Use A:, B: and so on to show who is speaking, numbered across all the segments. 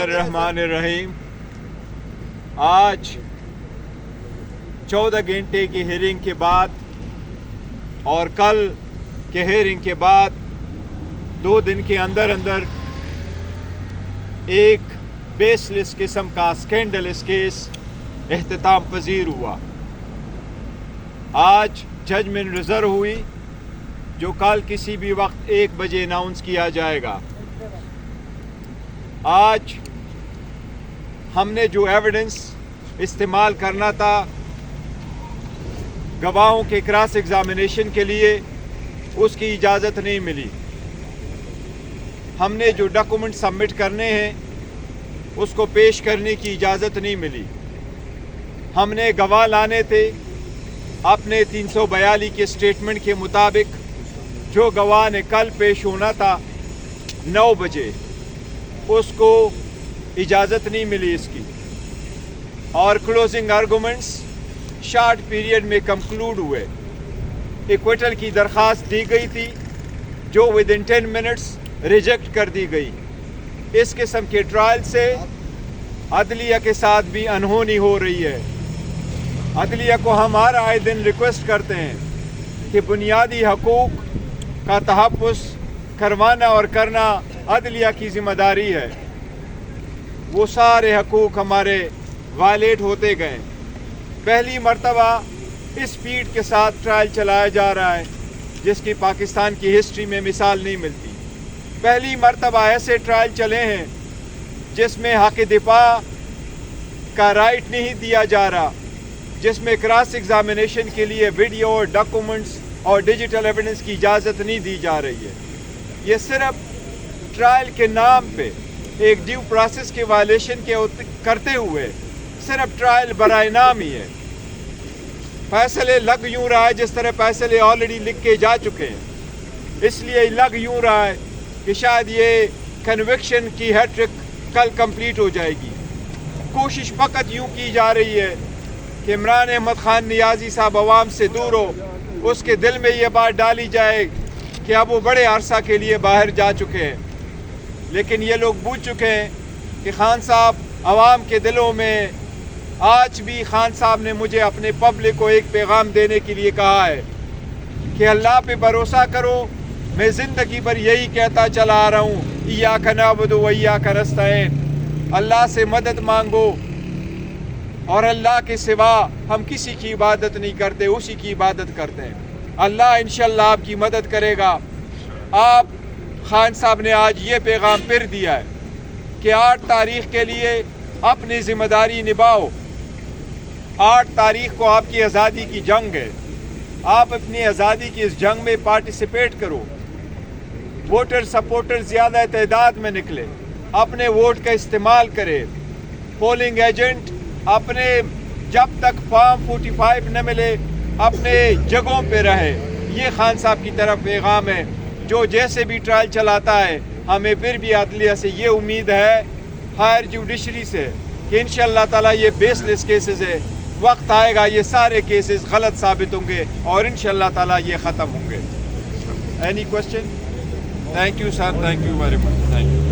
A: बिस्मिल्लाहिर्रहमानिर्रहीम। आज 14 घंटे की हियरिंग के बाद और कल के हियरिंग के बाद 2 दिन के अंदर अंदर एक बेसलेस किस्म का स्कैंडलस केस एहतताम पजीर हुआ। आज जजमेंट रिजर्व हुई जो कल किसी भी वक्त 1 बजे अनाउंस किया जाएगा। आज हमने जो एविडेंस इस्तेमाल करना था गवाहों के क्रॉस एग्जामिनेशन के लिए, उसकी इजाज़त नहीं मिली। हमने जो डॉक्यूमेंट सबमिट करने हैं उसको पेश करने की इजाज़त नहीं मिली। हमने गवाह लाने थे अपने 342 के स्टेटमेंट के मुताबिक, जो गवाह ने कल पेश होना था 9 बजे, उसको इजाज़त नहीं मिली इसकी। और क्लोजिंग आर्गूमेंट्स शॉर्ट पीरियड में कंक्लूड हुए। इक्विटल की दरख्वास्त दी गई थी जो विद इन 10 मिनट्स रिजेक्ट कर दी गई। इस किस्म के ट्रायल से अदलिया के साथ भी अनहोनी हो रही है। अदलिया को हम हर आए दिन रिक्वेस्ट करते हैं कि बुनियादी हकूक़ का तहफ़्फ़ुज़ करवाना और करना अदलिया की ज़िम्मेदारी है। वो सारे हकूक़ हमारे वायलेट होते गए। पहली मर्तबा इस स्पीड के साथ ट्रायल चलाया जा रहा है जिसकी पाकिस्तान की हिस्ट्री में मिसाल नहीं मिलती। पहली मर्तबा ऐसे ट्रायल चले हैं जिसमें हक़ दिफा का राइट नहीं दिया जा रहा, जिसमें क्रॉस एग्जामिनेशन के लिए वीडियो और डॉक्यूमेंट्स और डिजिटल एविडेंस की इजाज़त नहीं दी जा रही है। ये सिर्फ ट्रायल के नाम पे एक ड्यू प्रोसेस के वायलेशन के करते हुए सिर्फ ट्रायल बराए नाम ही है। फैसले लग यूं रहा है जिस तरह फैसले ऑलरेडी लिख के जा चुके हैं। इसलिए लग यूं रहा है कि शायद ये कन्विक्शन की हैट्रिक कल कंप्लीट हो जाएगी। कोशिश फ़कत यूं की जा रही है कि इमरान अहमद ख़ान नियाज़ी साहब अवाम से दूर हो, उसके दिल में ये बात डाली जाए कि अब वो बड़े अरसा के लिए बाहर जा चुके हैं। लेकिन ये लोग बूझ चुके हैं कि खान साहब अवाम के दिलों में, आज भी खान साहब ने मुझे अपने पब्लिक को एक पैगाम देने के लिए कहा है कि अल्लाह पे भरोसा करो। मैं ज़िंदगी भर यही कहता चला आ रहा हूँ, इय्याका नअबुदु व इय्याका नस्तईन। अल्लाह से मदद मांगो और अल्लाह के सिवा हम किसी की इबादत नहीं करते, उसी की इबादत करते हैं। अल्लाह इंशाअल्लाह आपकी मदद करेगा। आप खान साहब ने आज ये पैगाम फिर दिया है कि 8 तारीख के लिए अपनी ज़िम्मेदारी निभाओ। 8 तारीख को आपकी आज़ादी की जंग है। आप अपनी आज़ादी की इस जंग में पार्टिसिपेट करो। वोटर सपोर्टर ज़्यादा तादाद में निकले, अपने वोट का इस्तेमाल करें। पोलिंग एजेंट अपने जब तक फॉर्म 45 न मिले अपने जगहों पे रहे। ये खान साहब की तरफ पैगाम है जो जैसे भी ट्रायल चलाता है। हमें फिर भी अदलिया से ये उम्मीद है, हायर जुडिशरी से, कि इंशाअल्लाह ताला ये बेसलेस केसेस है। वक्त आएगा ये सारे केसेस गलत साबित होंगे और इंशाअल्लाह ताला ये ख़त्म होंगे। Any question? Thank you sir, thank you very much, thank you.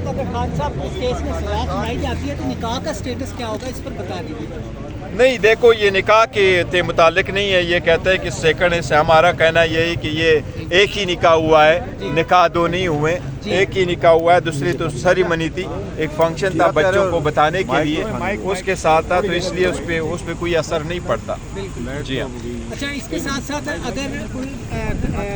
B: अगर खान साहब को इस केस में सजा सुनाई जाती है तो निकाह का स्टेटस क्या होगा, इस पर बता दीजिए।
A: नहीं, देखो ये निकाह के मुतालिक नहीं है। ये कहते हैं कि सेकंड है। हमारा कहना यही कि ये एक ही निकाह हुआ है, निकाह 2 नहीं हुए, एक ही निकाह हुआ है। दूसरी तो सेरेमनी थी, एक फंक्शन था बच्चों को बताने के लिए, उसके साथ था, तो इसलिए उस पर कोई असर नहीं पड़ता। जी हाँ।
B: अच्छा, इसके साथ साथ अगर कोई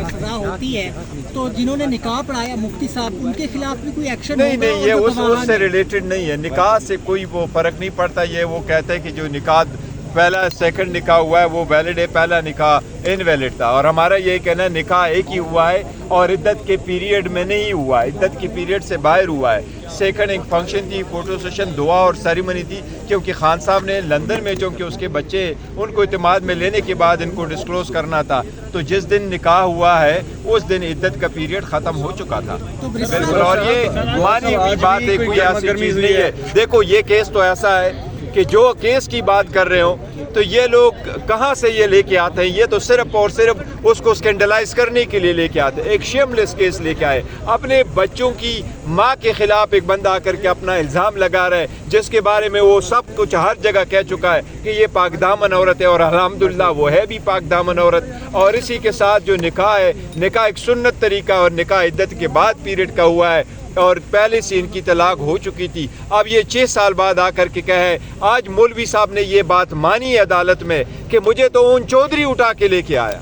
B: सजा होती है तो जिन्होंने निकाह पढ़ाया मुफ्ती साहब, उनके खिलाफ भी कोई एक्शन?
A: नहीं, ये उससे रिलेटेड नहीं है। निकाह से कोई वो फ़र्क नहीं पड़ता। ये वो कहते हैं कि जो निकाह पहला सेकंड निकाह हुआ है वो वैलिड है, पहला निकाह इनवैलिड था। और हमारा ये कहना है निकाह एक ही हुआ है और इद्दत के पीरियड में नहीं हुआ, इद्दत के पीरियड से बाहर हुआ है। सेकंड एक फंक्शन थी, फोटो सेशन, दुआ और सेरेमनी थी, क्योंकि खान साहब ने लंदन में जो कि उसके बच्चे उनको इत्मीनान में लेने के बाद इनको डिस्क्लोज करना था, तो जिस दिन निकाह हुआ है उस दिन इद्दत का पीरियड ख़त्म हो चुका था। बिल्कुल, और ये मानी हुई बात है, कोई ऐसी चीज़ नहीं है। देखो ये केस तो ऐसा है کہ جو کیس کی بات کر رہے ہوں تو یہ لوگ کہاں سے یہ لے کے آتے ہیں. یہ تو صرف اور صرف اس کو اسکینڈلائز کرنے کے لیے لے کے آتے ہیں. ایک شیم لیس کیس لے کے آئے. اپنے بچوں کی ماں کے خلاف ایک بندہ آ کر کے اپنا الزام لگا رہا ہے جس کے بارے میں وہ سب کچھ ہر جگہ کہہ چکا ہے کہ یہ پاک دامن عورت ہے, اور الحمدللہ وہ ہے بھی پاک دامن عورت. اور اسی کے ساتھ جو نکاح ہے, نکاح ایک سنت طریقہ اور نکاح عدت کے بعد پیریڈ کا ہوا ہے, اور پہلے سے ان کی طلاق ہو چکی تھی. اب یہ 6 سال بعد آ کر کے کہے, آج مولوی صاحب نے یہ بات مانی ہے عدالت میں کہ مجھے تو اون چودھری اٹھا کے لے کے آیا.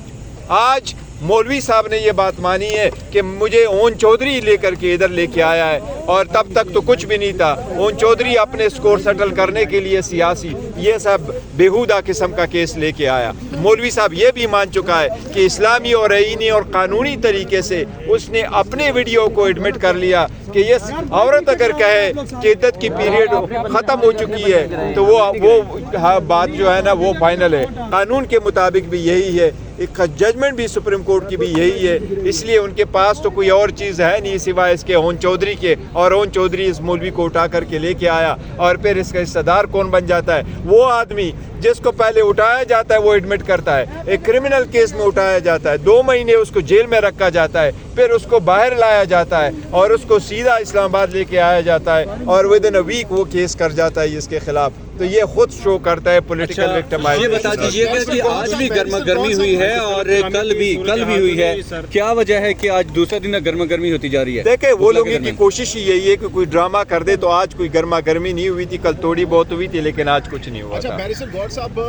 A: آج مولوی صاحب نے یہ بات مانی ہے کہ مجھے اون چودھری لے کر کے ادھر لے کے آیا ہے, اور تب تک تو کچھ بھی نہیں تھا. اون چودھری اپنے اسکور سیٹل کرنے کے لیے سیاسی یہ سب بیہودہ قسم کا کیس لے کے آیا. مولوی صاحب یہ بھی مان چکا ہے کہ اسلامی اور آئینی اور قانونی طریقے سے اس نے اپنے ویڈیو کو ایڈمٹ کر لیا کہ یہ عورت اگر کہے کہ عدت کی پیریڈ ختم ہو چکی ہے تو وہ بات جو ہے نا وہ فائنل ہے. قانون کے مطابق بھی یہی ہے, ایک ججمنٹ بھی سپریم کورٹ کی بھی یہی ہے. اس لیے ان کے پاس تو کوئی اور چیز ہے نہیں سوائے اس کے اون چودھری کے, اور اون چودھری اس مولوی کو اٹھا کر کے لے کے آیا. اور پھر اس کا حصہ دار کون بن جاتا ہے؟ وہ آدمی جس کو پہلے اٹھایا جاتا ہے وہ ایڈمٹ کرتا ہے, ایک کرمنل کیس میں اٹھایا جاتا ہے, 2 مہینے اس کو جیل میں رکھا جاتا ہے, پھر اس کو باہر لایا جاتا ہے اور اس کو سیدھا اسلام آباد لے کے آیا جاتا ہے, اور ودن اے ویک وہ کیس کر جاتا ہے اس کے خلاف. تو یہ خود شو کرتا ہے پولیٹیکل وکٹمائزیشن.
C: یہ بتا دیجیے کہ آج بھی گرما گرمی ہوئی ہے اور کل بھی ہوئی ہے, کیا وجہ ہے کہ آج دوسرا دن گرما گرمی ہوتی جا رہی ہے؟
A: دیکھیں وہ لوگوں کی کوشش ہی یہی ہے کہ کوئی ڈرامہ کر دے. تو آج کوئی گرما گرمی نہیں ہوئی تھی, کل تھوڑی بہت ہوئی تھی, لیکن آج کچھ نہیں ہوا تھا.
D: بیرسٹر گوڈ صاحب,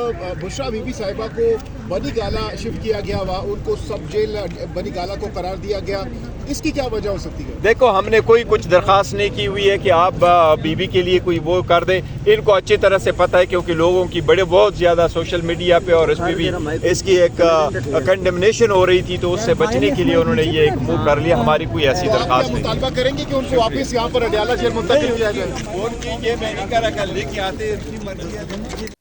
D: بشرا بی بی صاحبہ کو بنی گالا شفٹ کیا گیا ہوا, ان کو سب جیل بنی گالا کو قرار دیا گیا, اس کی کیا وجہ ہو سکتی ہے؟
A: دیکھو ہم نے کوئی کچھ درخواست نہیں کی ہوئی ہے کہ آپ بی بی کے لیے کوئی وہ کر دیں. ان کو اچھی طرح سے پتہ ہے کیونکہ لوگوں کی بہت زیادہ سوشل میڈیا پہ اور اس پہ بھی اس کی ایک کنڈمنیشن ہو رہی تھی, تو اس سے بچنے کے لیے انہوں نے یہ ایک موو کر لیا. ہماری کوئی ایسی درخواست نہیں.
D: مطالبہ کریں گے کہ ان کو واپس یہاں پر اڈیالہ جیل منتقل کیا جائے؟
A: یہ میں نہیں کر رہا, لے کے آتے, اس کی مرضی ہے.